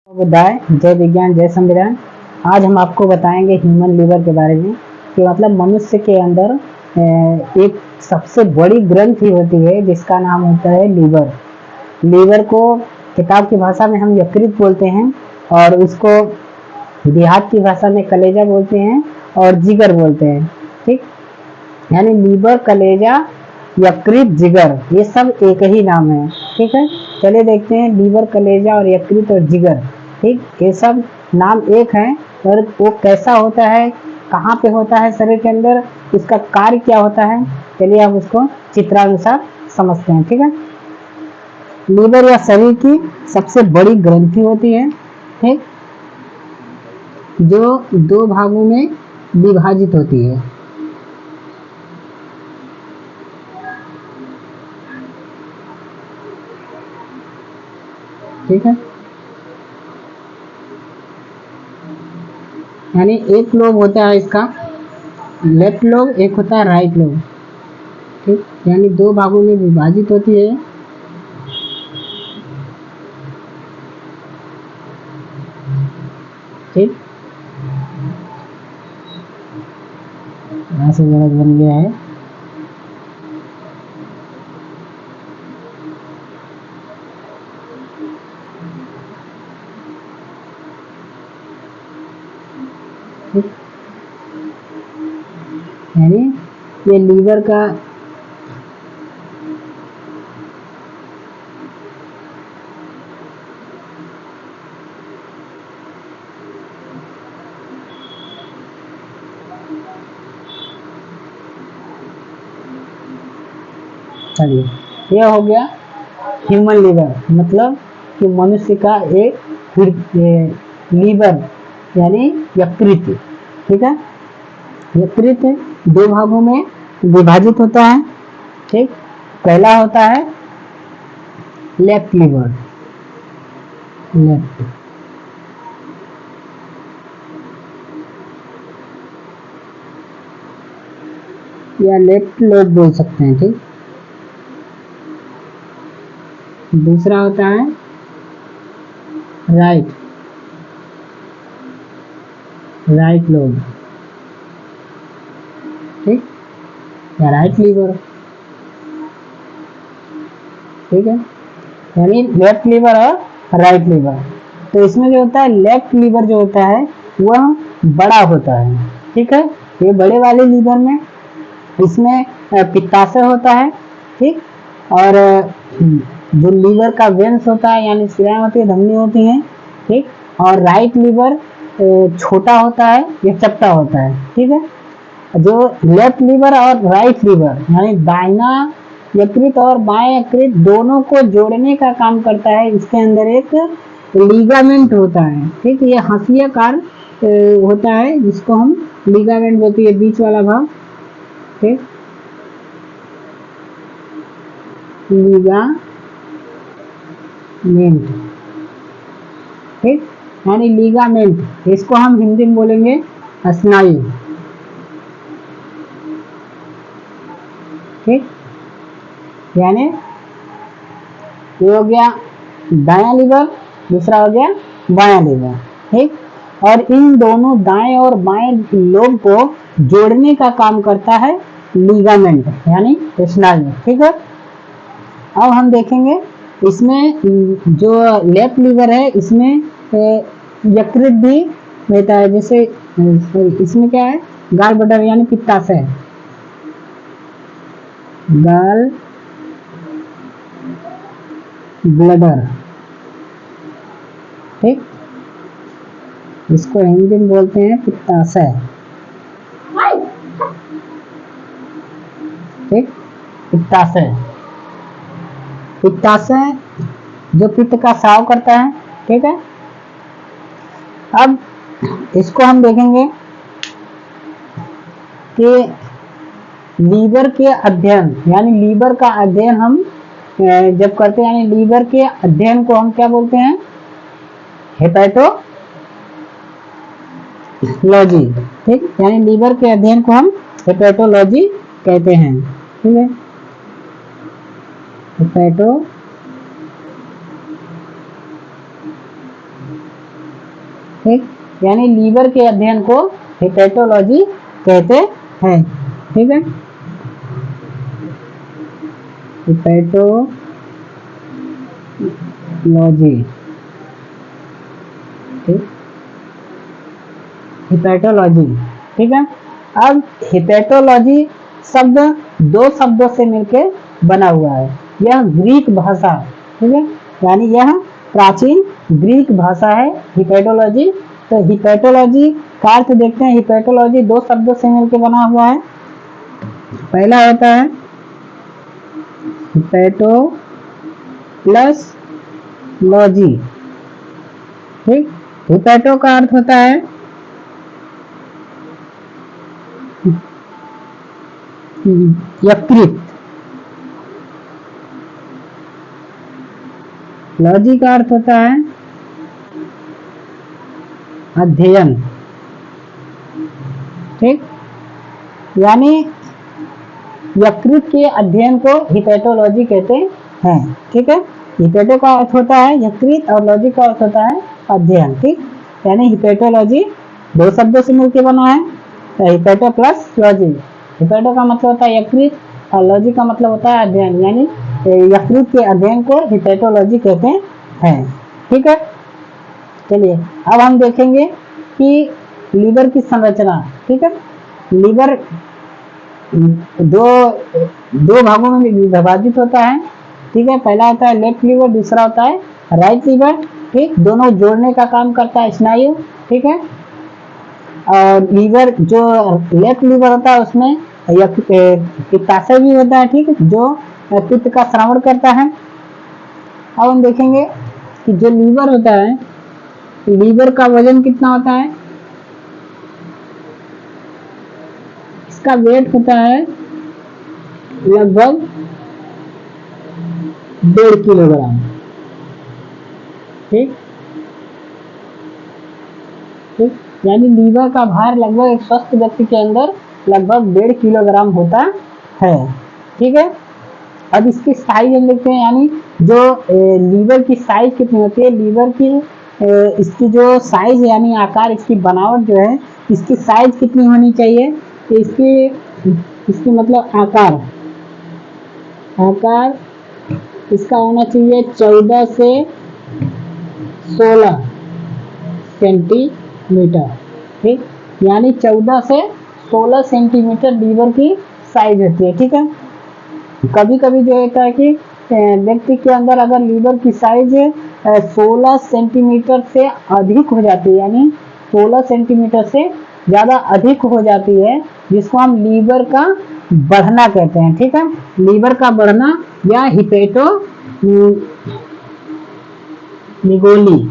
बुधाय जय विज्ञान जय संविधान। आज हम आपको बताएंगे ह्यूमन लीवर के बारे में कि मतलब मनुष्य के अंदर एक सबसे बड़ी ग्रंथि होती है जिसका नाम होता है लीवर। लीवर को किताब की भाषा में हम यकृत बोलते हैं और उसको देहात की भाषा में कलेजा बोलते हैं और जिगर बोलते हैं। ठीक, यानी लीवर, कलेजा, यकृत, जिगर ये सब एक ही नाम है। ठीक है, चलिए देखते हैं लीवर, कलेजा और यकृत और जिगर। ठीक, ये सब नाम एक है और वो कैसा होता है, कहाँ पे होता है शरीर के अंदर, उसका कार्य क्या होता है, चलिए आप उसको चित्रानुसार समझते हैं। ठीक है, लीवर या शरीर की सबसे बड़ी ग्रंथि होती है, ठीक, जो दो भागों में विभाजित होती है। ठीक है, यानी एक लोब होता है इसका लेफ्ट लोब, एक होता है राइट लोब। ठीक, यानी दो भागों में विभाजित होती है। ठीक, यहाँ से गलत बन गया है। यानी ये लीवर का चलिए यह हो गया ह्यूमन लीवर, मतलब कि मनुष्य का एक लीवर यानी यकृत। ठीक है, यकृत दो भागों में विभाजित होता है। ठीक, पहला होता है लेफ्ट लीवर, लेफ्ट, या लेफ्ट लोब बोल सकते हैं। ठीक, दूसरा होता है राइट, राइट लोब। ठीक, या राइट लीवर। ठीक है, यानी लेफ्ट लीवर और राइट लीवर। तो इसमें जो होता है लेफ्ट लीवर जो होता है वह बड़ा होता है। ठीक है, ये बड़े वाले लीवर में इसमें पित्ताशय होता है। ठीक, और जो लीवर का वेंस होता है यानी शिराएं होती है, धमनी होती हैं। ठीक, और राइट लीवर छोटा होता है या चपटा होता है। ठीक है, जो लेफ्ट लीवर और राइट लीवर यानी दाहिना यकृत और बाएं यकृत दोनों को जोड़ने का काम करता है। इसके अंदर एक लिगामेंट होता है। ठीक, ये हंसियाकार होता है जिसको हम लिगामेंट बोलते हैं, बीच वाला भाग। ठीक, लिगामेंट। ठीक, यानी लिगामेंट, इसको हम हिंदी में बोलेंगे स्नायु। ठीक, यानी ये हो गया दायां लीवर, दूसरा हो गया बायां लीवर। ठीक, और इन दोनों दाएं और बाएं लोब को जोड़ने का काम करता है लिगामेंट यानी स्नायु। ठीक है, अब हम देखेंगे इसमें जो लेफ्ट लीवर है इसमें यकृत भी रहता है। जैसे इसमें क्या है, गाल ब्लैडर यानी पित्ताशय, गाल ब्लैडर। ठीक, इसको हिंदी में बोलते हैं पित्ताशय। ठीक, पित्ताशय, पित्ताशय जो पित्त का स्राव करता है। ठीक है, अब इसको हम देखेंगे कि लीवर के अध्ययन यानी लीवर का अध्ययन हम जब करते हैं, यानी लीवर के अध्ययन को हम क्या बोलते हैं, हेपेटोलॉजी। ठीक, यानी लीवर के अध्ययन को हम हेपेटोलॉजी कहते हैं। ठीक है, हेपेटो ठीक, यानी लीवर के अध्ययन को हिपैटोलॉजी कहते हैं। ठीक है, हिपैटोलॉजी, ठीक, हिपैटोलॉजी। ठीक है, अब हिपैटोलॉजी शब्द दो शब्दों से मिलकर बना हुआ है। यह ग्रीक भाषा, ठीक है, यानी यह प्राचीन ग्रीक भाषा है हिपैटोलॉजी। तो हिपैटोलॉजी का अर्थ देखते हैं। हिपैटोलॉजी दो शब्दों से मिलकर बना हुआ है। पहला होता है हिपैटो प्लस लॉजी। ठीक, हिपैटो का अर्थ होता है यकृत, लॉजी का अर्थ होता है अध्ययन। ठीक, यानी यकृत के अध्ययन को हिपैटोलॉजी कहते हैं। ठीक है, हिपैटो का अर्थ होता है यकृत और लॉजी का अर्थ होता है अध्ययन। ठीक, यानी हिपैटोलॉजी दो शब्दों से मिलकर बना है, तो हिपैटो प्लस लॉजी। हिपैटो का मतलब होता है यकृत और लॉजी का मतलब होता है अध्ययन, यानी यकृत के अध्ययन को हिपैटोलॉजी कहते हैं। ठीक है, चलिए अब हम देखेंगे कि लीवर की संरचना। ठीक है, लीवर दो भागों में विभाजित होता है। ठीक है, पहला होता है लेफ्ट लीवर, दूसरा होता है राइट लीवर। ठीक, दोनों जोड़ने का काम करता है स्नायु। ठीक है, और लीवर जो लेफ्ट लीवर होता है उसमें पित्ताशय भी होता है। ठीक, जो पित्त का श्रवण करता है। अब हम देखेंगे कि जो लीवर होता है, लीवर का वजन कितना होता है। इसका वेट होता है लगभग 1.5 किलोग्राम। ठीक, ठीक, यानी लीवर का भार लगभग एक स्वस्थ व्यक्ति के अंदर लगभग 1.5 किलोग्राम होता है। ठीक है, अब इसकी साइज हम देखते हैं, यानी जो लीवर की साइज कितनी होती है। लीवर की इसकी जो साइज यानी आकार, इसकी बनावट जो है, इसकी साइज कितनी होनी चाहिए। तो इसकी मतलब आकार इसका होना चाहिए 14 से 16 सेंटीमीटर। ठीक, यानी 14 से 16 सेंटीमीटर लीवर की साइज होती है। ठीक है, कभी कभी जो होता है कि व्यक्ति के अंदर अगर लीवर की साइज 16 सेंटीमीटर से अधिक हो जाती है, यानी 16 सेंटीमीटर से ज़्यादा अधिक हो जाती है, जिसको हम लीवर का बढ़ना कहते हैं। ठीक है, लीवर का बढ़ना या हिपैटो निगोली।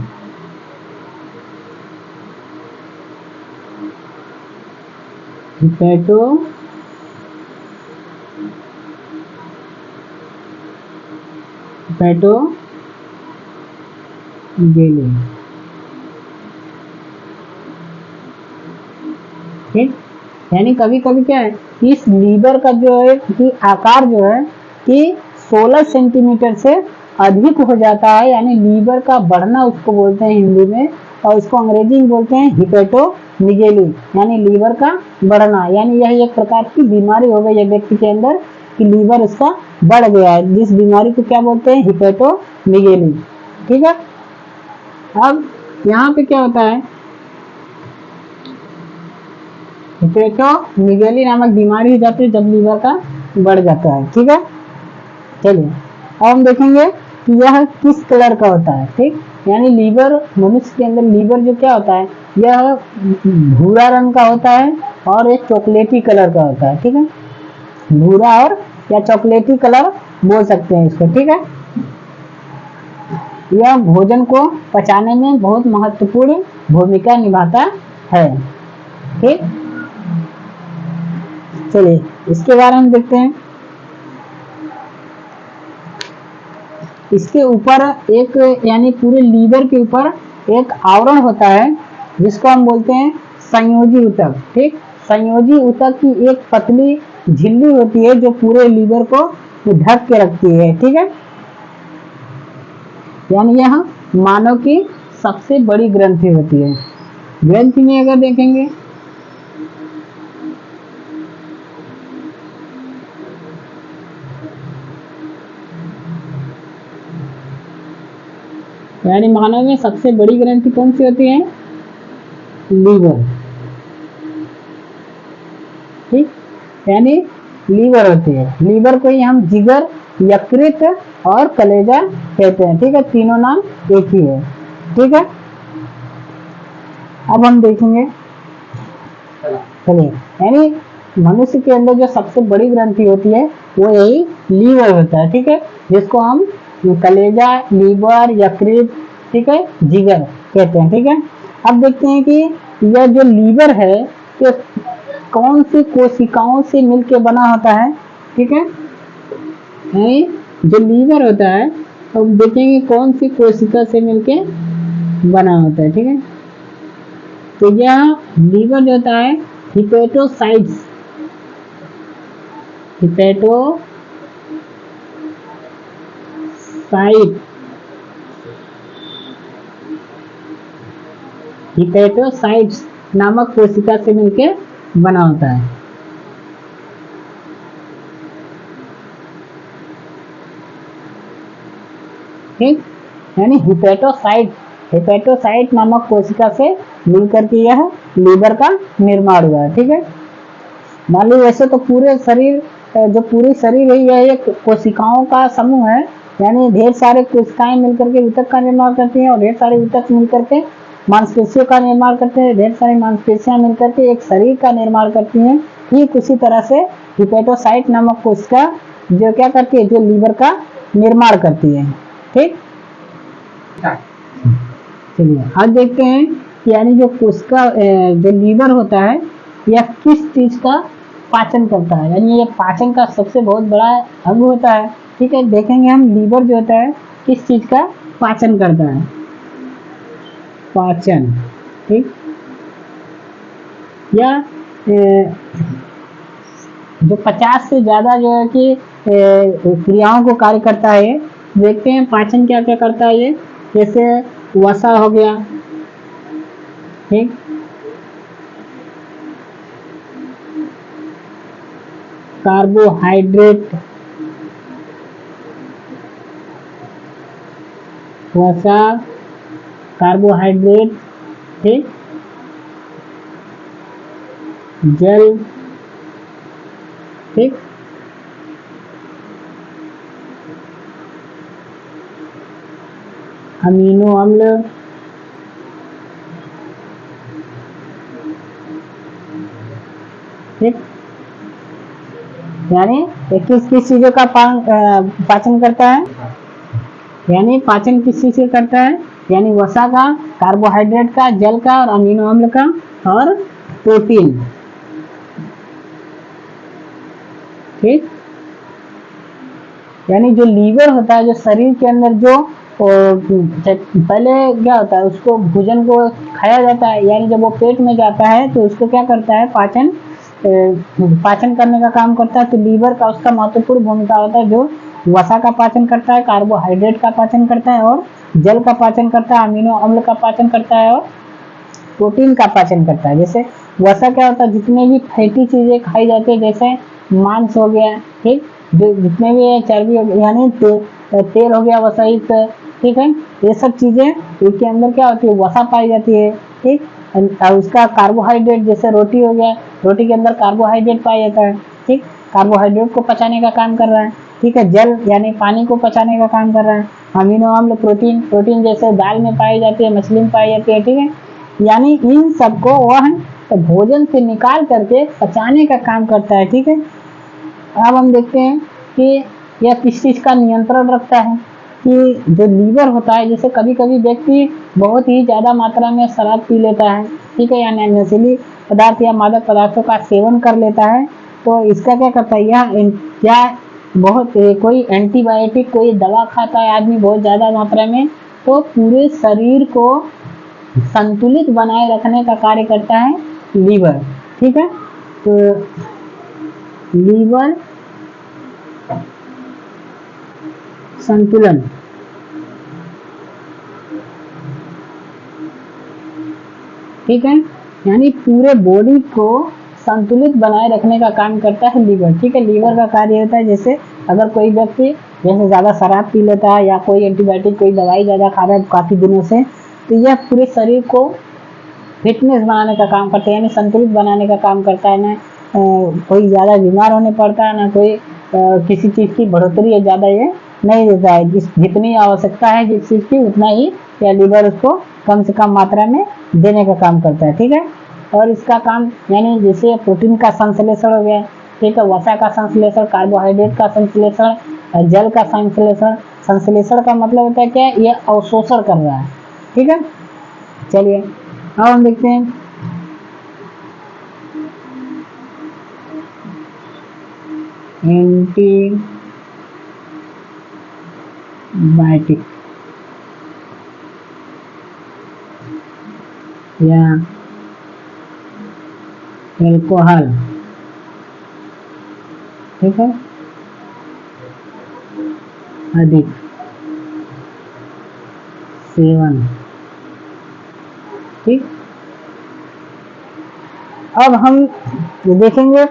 हिपैटोनिगेली। ठीक, यानी कभी कभी क्या है कि इस लीवर का जो है कि आकार जो है कि 16 सेंटीमीटर से अधिक हो जाता है, यानी लीवर का बढ़ना उसको बोलते हैं हिंदी में, और इसको अंग्रेजी में बोलते हैं हिपैटोनिगेली, यानी लीवर का बढ़ना। यानी यह एक प्रकार की बीमारी हो गई है व्यक्ति के अंदर कि लीवर उसका बढ़ गया है, जिस बीमारी को क्या बोलते हैं, हिपैटोनिगेली। ठीक है, अब यहाँ पे क्या होता है, हिपैटोनिगेली नामक बीमारी हो जाती है जब लीवर का बढ़ जाता है। ठीक है, चलिए अब हम देखेंगे कि यह किस कलर का होता है। ठीक, यानी लीवर, मनुष्य के अंदर लीवर जो क्या होता है, यह भूरा रंग का होता है और एक चॉकलेटी कलर का होता है। ठीक है, भूरा और या चॉकलेटी कलर बोल सकते हैं इसको। ठीक है, यह भोजन को पचाने में बहुत महत्वपूर्ण भूमिका निभाता है। ठीक, चलिए इसके बारे में देखते हैं। इसके ऊपर एक, यानी पूरे लीवर के ऊपर एक आवरण होता है जिसको हम बोलते हैं संयोजी ऊतक। ठीक, संयोजी ऊतक की एक पतली झिल्ली होती है जो पूरे लीवर को ढक के रखती है। ठीक है, यानी यह मानव की सबसे बड़ी ग्रंथि होती है। ग्रंथि में अगर देखेंगे यानी मानव में सबसे बड़ी ग्रंथि कौन सी होती है? लीवर। ठीक, यानी लीवर होती है। लीवर को ही हम जिगर, यकृत और कलेजा कहते हैं। ठीक है, तीनों नाम एक ही है। ठीक है, अब हम देखेंगे, चलिए, यानी मनुष्य के अंदर जो सबसे बड़ी ग्रंथि होती है वो यही लीवर होता है। ठीक है, जिसको हम कलेजा, लीवर, यकृत, ठीक है, जिगर कहते हैं। ठीक है, अब देखते हैं कि यह जो लीवर है ये कौन सी कोशिकाओं से मिलकर बना होता है। ठीक है, जो लीवर होता है तो देखेंगे कौन सी कोशिका से मिलके बना होता है। ठीक है, तो यह लीवर जो होता है हिपेटोसाइट्स, हिपेटोसाइट्स नामक कोशिका से मिलके बना होता है। ठीक, यानी हिपेटोसाइट नामक कोशिका से मिलकर के यह लीवर का निर्माण हुआ है। ठीक है, मान लो वैसे तो पूरे शरीर, जो पूरी शरीर है यह एक कोशिकाओं का समूह है। यानी ढेर सारे कोशिकाएं मिलकर के ऊतक का निर्माण करती हैं और ढेर सारे ऊतक मिलकर के मांसपेशियों का निर्माण करते हैं। ढेर सारी मांसपेशियां मिलकर के एक शरीर का निर्माण करती हैं। ठीक उसी तरह से हिपेटोसाइट नामक कोशिका जो क्या करती है, जो लीवर का निर्माण करती है। ठीक, चलिए आज देखते हैं कि यानी जो कोशिका, जो लीवर होता है यह किस चीज का पाचन करता है। यानी ये पाचन का सबसे बहुत बड़ा अंग होता है। ठीक है, देखेंगे हम लीवर जो होता है किस चीज का पाचन करता है। पाचन, ठीक, या जो 50 से ज्यादा जो है कि क्रियाओं को कार्य करता है। देखते हैं पाचन क्या क्या करता है ये, जैसे वसा हो गया, ठीक, कार्बोहाइड्रेट, वसा, कार्बोहाइड्रेट, ठीक, जल, ठीक, अमीनो अम्ल, ठीक, यानी किस किस चीजों का पाचन करता है। यानी पाचन किस चीज से करता है, यानी वसा का, कार्बोहाइड्रेट का, जल का और अमीनो अम्ल का और प्रोटीन। ठीक, यानी जो लीवर होता है, जो शरीर के अंदर जो पहले क्या होता है, उसको भोजन को खाया जाता है। यानी जब वो पेट में जाता है तो उसको क्या करता है, पाचन करने का काम करता है। तो लीवर का उसका महत्वपूर्ण भूमिका होता है, जो वसा का पाचन करता है, कार्बोहाइड्रेट का पाचन करता है और जल का पाचन करता है, अमीनो अम्ल का पाचन करता है और प्रोटीन का पाचन करता है। जैसे वसा क्या होता है, जितने भी फैटी चीजें खाई जाती है, जैसे मांस हो गया, ठीक, जो जितने भी चर्बी हो गई, यानी तेल हो गया वसायुक्त, ठीक है, ये सब चीजें इसके अंदर क्या होती है, वसा पाई जाती है। ठीक, और उसका कार्बोहाइड्रेट, जैसे रोटी हो गया, रोटी के अंदर कार्बोहाइड्रेट पाया जाता है। ठीक, कार्बोहाइड्रेट को पचाने का काम कर रहा है। ठीक है, जल यानी पानी को पचाने का काम कर रहा है। अमीनो अम्ल, प्रोटीन जैसे दाल में पाई जाती है, मछली में पाई जाती है। ठीक है, यानी इन सबको वह भोजन से निकाल करके पचाने का काम करता है। ठीक है, अब हम देखते हैं कि यह किस चीज का नियंत्रण रखता है, कि जो लीवर होता है, जैसे कभी कभी व्यक्ति बहुत ही ज्यादा मात्रा में शराब पी लेता है, ठीक है, यानी नशीली पदार्थ या मादक पदार्थों का सेवन कर लेता है, तो इसका क्या करता है, यह क्या बहुत कोई एंटीबायोटिक, कोई दवा खाता है आदमी बहुत ज्यादा मात्रा में, तो पूरे शरीर को संतुलित बनाए रखने का कार्य करता है लीवर। ठीक है, तो लीवर संतुलन, ठीक है। यानी पूरे बॉडी को संतुलित बनाए रखने का काम करता है लीवर, ठीक है। लीवर का कार्य होता है, जैसे अगर कोई व्यक्ति जैसे ज़्यादा शराब पी लेता है या कोई एंटीबायोटिक कोई दवाई ज़्यादा खा रहा है काफ़ी दिनों से, तो यह पूरे शरीर को फिटनेस बनाने का काम करता है, यानी संतुलित बनाने का काम करता है। ना कोई ज़्यादा बीमार होने पड़ता है, ना कोई किसी चीज़ की बढ़ोतरी है ज़्यादा ये नहीं देता है। जितनी आवश्यकता है जिस चीज़ की उतना ही या लीवर उसको कम से कम मात्रा में देने का काम करता है, ठीक है। और इसका काम यानी जैसे प्रोटीन का संश्लेषण हो गया, ठीक है, वसा का संश्लेषण, कार्बोहाइड्रेट का संश्लेषण, जल का संश्लेषण। संश्लेषण का मतलब होता है क्या, ये अवशोषण कर रहा है, ठीक है। चलिए अब हम देखते हैं एंटीबायोटिक या एल्कोहल, ठीक है, अधिक सेवन, ठीक। अब हम देखेंगे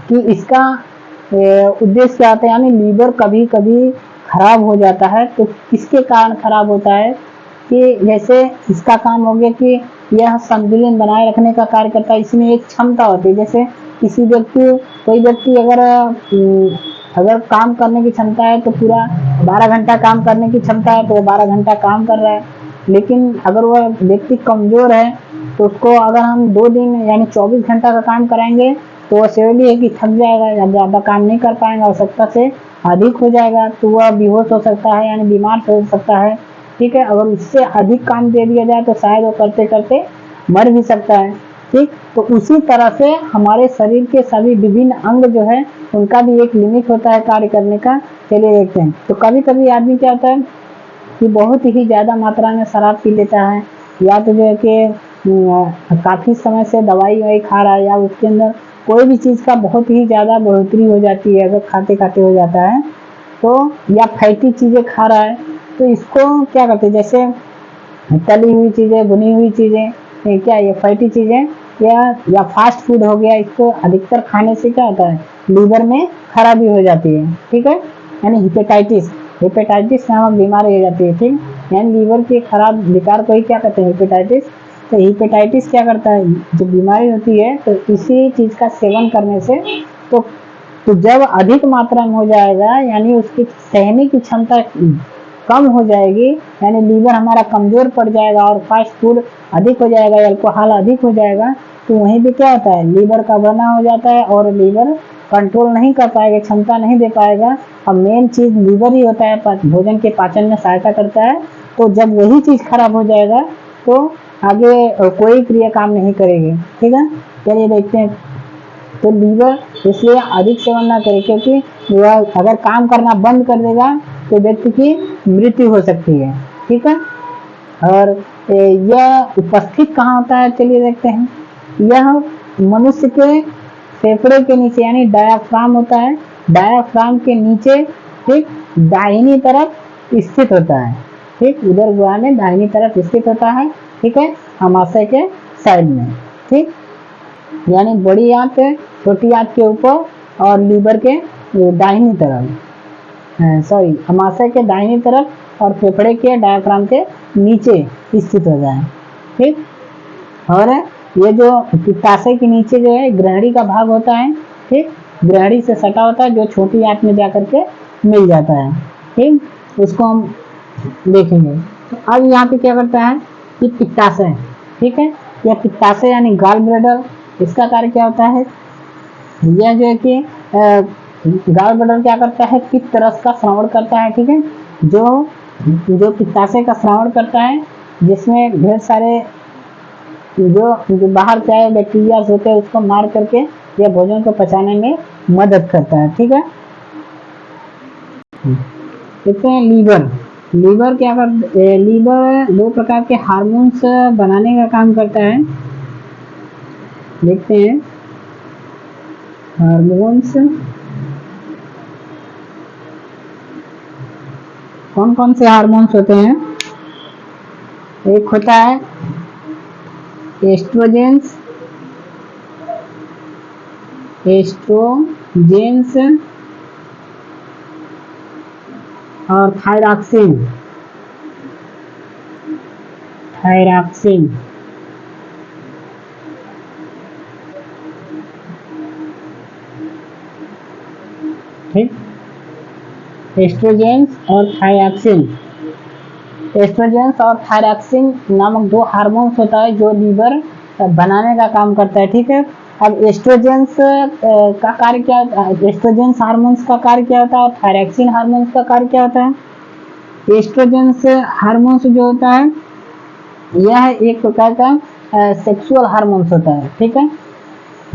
कि इसका उद्देश्य क्या होता है, यानी लीवर कभी कभी खराब हो जाता है तो किसके कारण खराब होता है, कि जैसे इसका काम हो गया कि यह संतुलन बनाए रखने का कार्य करता है। इसमें एक क्षमता होती है, जैसे किसी व्यक्ति कोई व्यक्ति अगर काम करने की क्षमता है तो पूरा 12 घंटा काम करने की क्षमता है तो 12 घंटा काम कर रहा है। लेकिन अगर वह व्यक्ति कमजोर है तो उसको अगर हम 2 दिन यानी 24 घंटा का काम कराएंगे तो वह सेवली है कि थक जाएगा या ज़्यादा काम नहीं कर पाएगा, आवश्यकता से अधिक हो जाएगा तो वह बेहोश हो सकता है, यानी बीमार हो सकता है, ठीक है। अगर उससे अधिक काम दे दिया जाए तो शायद वो करते करते मर भी सकता है, ठीक। तो उसी तरह से हमारे शरीर के सभी विभिन्न अंग जो है उनका भी एक लिमिट होता है कार्य करने का। चलिए देखते हैं। तो कभी कभी आदमी क्या होता है कि बहुत ही ज़्यादा मात्रा में शराब पी लेता है, या तो जो है कि काफ़ी समय से दवाई ववाई खा रहा है, या उसके अंदर कोई भी चीज़ का बहुत ही ज़्यादा बढ़ोतरी हो जाती है, अगर खाते खाते हो जाता है तो, या फैटी चीज़ें खा रहा है तो इसको क्या करते हैं, जैसे तली हुई चीज़ें, भुनी हुई चीज़ें, क्या ये फैटी चीज़ें या फास्ट फूड हो गया, इसको अधिकतर खाने से क्या होता है, लीवर में खराबी हो जाती है, ठीक है। यानी हेपेटाइटिस नामक बीमारी हो जाती है, ठीक। यानी लीवर के खराब विकार को ही क्या कहते हैं, हेपेटाइटिस। तो हेपेटाइटिस क्या करता है, जो बीमारी होती है तो इसी चीज़ का सेवन करने से तो जब अधिक मात्रा में हो जाएगा, यानी उसकी सहने की क्षमता कम हो जाएगी, यानी लीवर हमारा कमजोर पड़ जाएगा और फास्ट फूड अधिक हो जाएगा, अल्कोहल अधिक हो जाएगा, तो वहीं पे क्या होता है, लीवर का बना हो जाता है और लीवर कंट्रोल नहीं कर पाएगा, क्षमता नहीं दे पाएगा। अब मेन चीज़ लीवर ही होता है, भोजन के पाचन में सहायता करता है। तो जब वही चीज़ खराब हो जाएगा तो आगे कोई क्रिया काम नहीं करेगी, ठीक है। चलिए देखते हैं। तो लीवर इसलिए अधिक सेवन ना करें, क्योंकि वह अगर काम करना बंद कर देगा तो व्यक्ति की मृत्यु हो सकती है, ठीक है। और यह उपस्थित कहाँ होता है, चलिए देखते हैं। यह मनुष्य के फेफड़े के नीचे यानी डायाफ्राम होता है, डायाफ्राम के नीचे, ठीक, दाहिनी तरफ स्थित होता है, ठीक। उधर गुहा में दाहिनी तरफ स्थित होता है, ठीक है, अमाशय के साइड में, ठीक। यानी बड़ी आंत छोटी आंत के ऊपर और लीवर के दाहिनी तरफ, अमाशय के दाहिनी तरफ और फेफड़े के डायाफ्राम के नीचे स्थित हो जाए, ठीक। और ये जो पित्ताशय के नीचे जो है ग्रहणी का भाग होता है, ठीक, ग्रहणी से सटा होता है, जो छोटी आंत में जाकर के मिल जाता है, ठीक। उसको हम देखेंगे। तो अब यहाँ पे क्या करता है कि पित्ताशय, ठीक है, यह पित्ताशय यानी गॉल ब्लैडर, इसका कार्य क्या होता है, यह जो है कि गॉल ब्लैडर क्या करता है, पित्त रस का श्रवण करता है, ठीक है। जो पित्ताशय का श्रवण करता है, जिसमें ढेर सारे जो बाहर से आए बैक्टीरिया होते हैं उसको मार करके यह भोजन को पचाने में मदद करता है, ठीक है। देखते हैं लीवर क्या कर, लीवर 2 प्रकार के हार्मोन्स बनाने का काम करता है। देखते हैं हार्मोन्स कौन कौन से हार्मोन्स होते हैं। एक होता है एस्ट्रोजेंस एस्ट्रोजेंस और थायरॉक्सिन थायरॉक्सिन ठीक। एस्ट्रोजेंस और थायरॉक्सिन, एस्ट्रोजेंस और थायरॉक्सिन नामक दो हार्मोन्स होता है जो लीवर बनाने का काम करता है। ठीक है, अब एस्ट्रोजेंस का कार्य क्या, एस्ट्रोजेंस हार्मोन्स का कार्य क्या होता है और थायरॉक्सिन हार्मोन्स का कार्य क्या होता है। एस्ट्रोजेंस हार्मोन्स जो होता है यह एक प्रकार का सेक्सुअल हार्मोन्स होता है। ठीक है,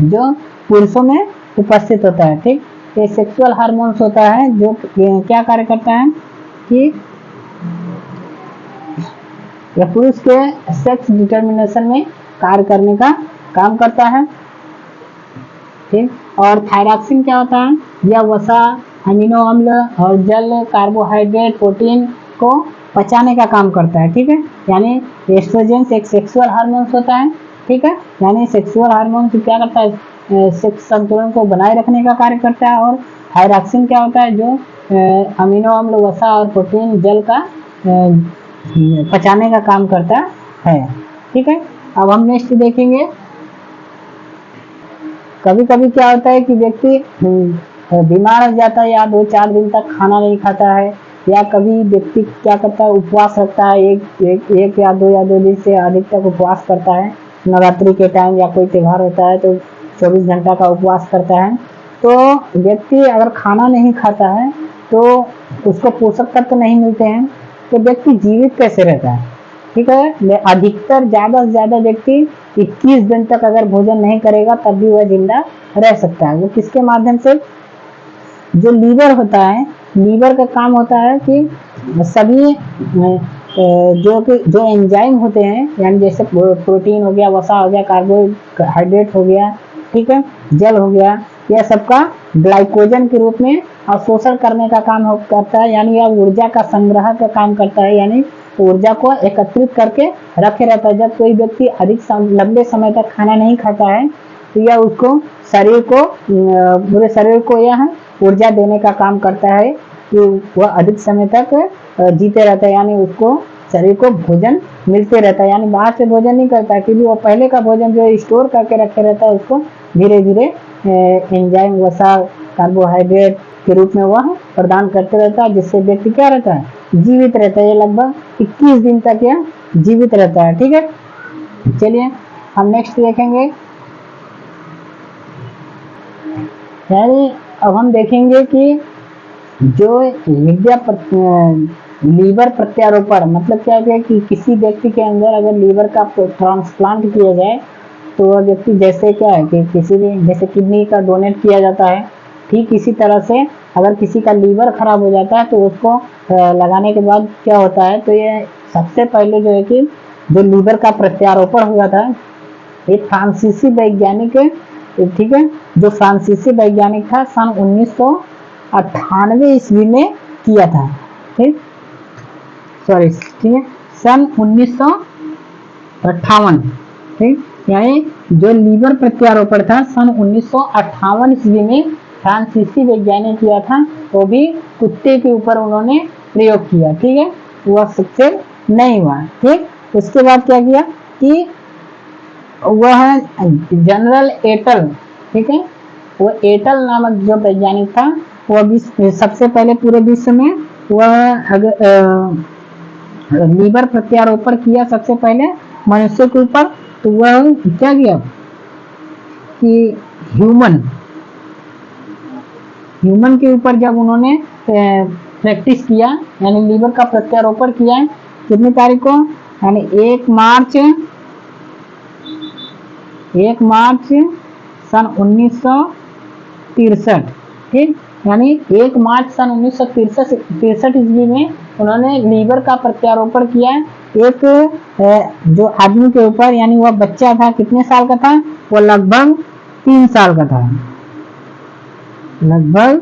जो पुरुषों में उपस्थित होता है। ठीक, ये सेक्सुअल हार्मोन्स होता है जो क्या कार्य करता है कि यह पुरुष के सेक्स डिटर्मिनेशन में कार्य करने का काम करता है। ठीक, और थायरॉक्सिन क्या होता है, यह वसा, अमीनो अम्ल और जल, कार्बोहाइड्रेट, प्रोटीन को पचाने का काम करता है। ठीक है, यानी एस्ट्रोजेंस एक सेक्सुअल हार्मोन्स होता है। ठीक है, यानी सेक्सुअल हार्मोन्स क्या करता है, सेक्स संतुलन को बनाए रखने का कार्य करता है। और थायरॉक्सिन क्या होता है, जो अमीनो अम्ल, वसा और प्रोटीन, जल का पचाने का काम करता है। ठीक है, अब हम नेक्स्ट देखेंगे। कभी कभी क्या होता है कि व्यक्ति बीमार हो जाता है या 2-4 दिन तक खाना नहीं खाता है, या कभी व्यक्ति क्या करता है, उपवास रखता है, एक या दो दिन से अधिक तक उपवास करता है। नवरात्रि के टाइम या कोई त्यौहार होता है तो 24 घंटा का उपवास करता है। तो व्यक्ति अगर खाना नहीं खाता है तो उसको पोषक तत्व नहीं मिलते हैं, तो व्यक्ति जीवित कैसे रहता है। ठीक है, अधिकतर ज़्यादा से ज़्यादा व्यक्ति 21 दिन तक अगर भोजन नहीं करेगा तब भी वह जिंदा रह सकता है। वो किसके माध्यम से, जो लीवर होता है, लीवर का काम होता है कि सभी जो एंजाइम होते हैं, यानी जैसे प्रोटीन हो गया, वसा हो गया, कार्बोहाइड्रेट हो गया, ठीक है, जल हो गया, यह सबका ग्लाइकोजन के रूप में अवशोषण करने का काम करता है। यानी यह ऊर्जा का संग्रह का काम करता है, यानी ऊर्जा को एकत्रित करके रखे रहता है। जब कोई व्यक्ति अधिक लंबे समय तक खाना नहीं खाता है तो यह उसको पूरे शरीर को यह ऊर्जा देने का काम करता है कि वह अधिक समय तक जीते रहता है, यानी उसको शरीर को भोजन मिलते रहता है। यानी बाहर से भोजन नहीं करता है, क्योंकि वो पहले का भोजन जो स्टोर करके रखे रहता है उसको धीरे धीरे एंजाइम, वसा, कार्बोहाइड्रेट के रूप में वह प्रदान करते रहता है, जिससे व्यक्ति क्या रहता है, जीवित रहता है। ये लगभग 21 दिन तक यह जीवित रहता है। ठीक है, चलिए हम नेक्स्ट देखेंगे। यानी अब हम देखेंगे कि जो लीवर प्रत्यारोपण मतलब क्या है कि किसी व्यक्ति के अंदर अगर लीवर का ट्रांसप्लांट किया जाए तो वह व्यक्ति, जैसे क्या है कि किसी भी, जैसे किडनी का डोनेट किया जाता है, ठीक इसी तरह से अगर किसी का लीवर खराब हो जाता है तो उसको लगाने के बाद क्या होता है, तो ये सबसे पहले जो है कि जो लीवर का प्रत्यारोपण हुआ था, ये फ्रांसीसी वैज्ञानिक, ठीक है, जो फ्रांसीसी वैज्ञानिक था, सन 1998 ईस्वी में किया था। ठीक है, सन 1958। ठीक, यानी जो लीवर प्रत्यारोपण था सन 1958 ईस्वी में फ्रांसीसी वैज्ञानिक किया था, वो भी कुत्ते के ऊपर उन्होंने प्रयोग किया। ठीक है, वह सक्सेस नहीं हुआ। ठीक, उसके बाद क्या किया कि वह जनरल एटल, ठीक है, वो एटल नामक जो वैज्ञानिक था, वह सबसे पहले पूरे विश्व में वह लीवर प्रत्यारोपण किया सबसे पहले मनुष्य के ऊपर। तो वह क्या किया कि ह्यूमन के ऊपर जब उन्होंने प्रैक्टिस किया, यानी लीवर का प्रत्यारोपण किया, कितनी तारीख को, यानी 1 मार्च सन 1963। ठीक, यानी 1 मार्च सन 1963 ईस्वी में उन्होंने लीवर का प्रत्यारोपण किया एक जो आदमी के ऊपर, यानी वह बच्चा था, कितने साल का था, वो लगभग 3 साल का था, लगभग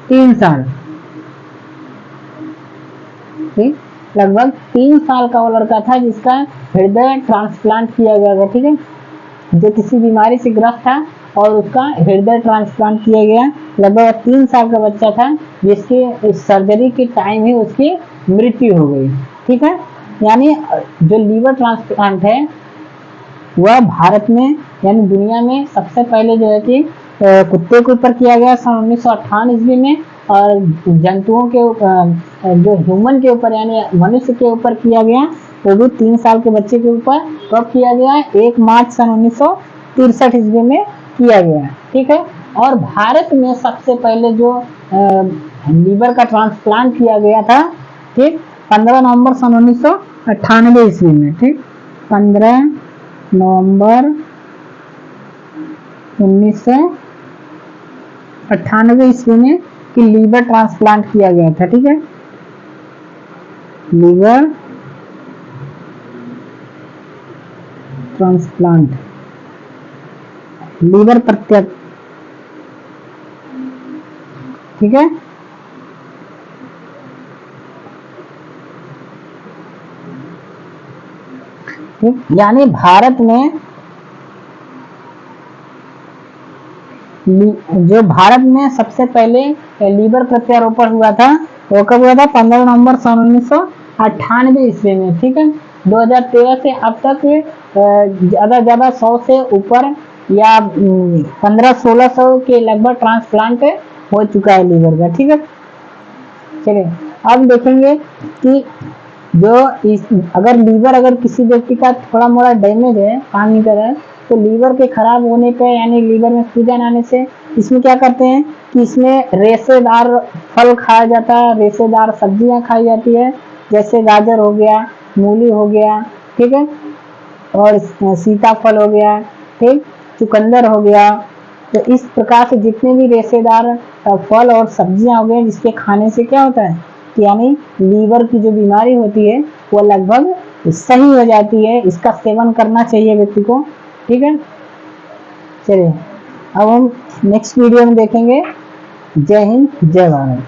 3 साल। ठीक, लगभग 3 साल का वो लड़का था जिसका हृदय ट्रांसप्लांट किया गया था, ठीक है, जो किसी बीमारी से ग्रस्त था और उसका हृदय ट्रांसप्लांट किया गया। लगभग 3 साल का बच्चा था जिसकी सर्जरी के टाइम ही उसकी मृत्यु हो गई, ठीक है। यानी जो लीवर ट्रांसप्लांट है वह भारत में यानी दुनिया में सबसे पहले जो है कि कुत्ते के ऊपर किया गया सन 1958 ईस्वी में, और जंतुओं के जो ह्यूमन के ऊपर यानी मनुष्य के ऊपर किया गया वो भी 3 साल के बच्चे के ऊपर कब किया गया, 1 मार्च सन 1963 ईस्वी में किया गया, ठीक है। और भारत में सबसे पहले जो लीवर का ट्रांसप्लांट किया गया था, ठीक, 15 नवंबर सन 1998 ईस्वी में, ठीक, 15 नवंबर 1998 ईस्वी में कि लीवर ट्रांसप्लांट किया गया था, ठीक है, लीवर ट्रांसप्लांट, लीवर प्रत्यारोपण, ठीक है। यानी भारत में जो भारत में सबसे पहले लीवर प्रत्यारोपण हुआ था वो कब हुआ था, 15 नवंबर सन 1998 ईस्वी में, ठीक है। 2013 से अब तक ज्यादा 100 से ऊपर या 1500-1600 के लगभग ट्रांसप्लांट हो चुका है लीवर का, ठीक है। चलिए अब देखेंगे कि जो अगर लीवर अगर किसी व्यक्ति का थोड़ा मोड़ा डैमेज है पानी की तरह, तो लीवर के खराब होने पे यानी लीवर में सूजन आने से इसमें क्या करते हैं कि इसमें रेशेदार फल खाया जाता है, रेशेदार सब्जियां खाई जाती है, जैसे गाजर हो गया, मूली हो गया, ठीक है, और सीताफल हो गया, ठीक, चुकंदर हो गया। तो इस प्रकार से जितने भी रेशेदार फल और सब्जियां हो गए जिसके खाने से क्या होता है कि यानी लीवर की जो बीमारी होती है वो लगभग सही हो जाती है। इसका सेवन करना चाहिए व्यक्ति को, ठीक है। चलिए अब हम नेक्स्ट वीडियो में देखेंगे। जय हिंद, जय भारत।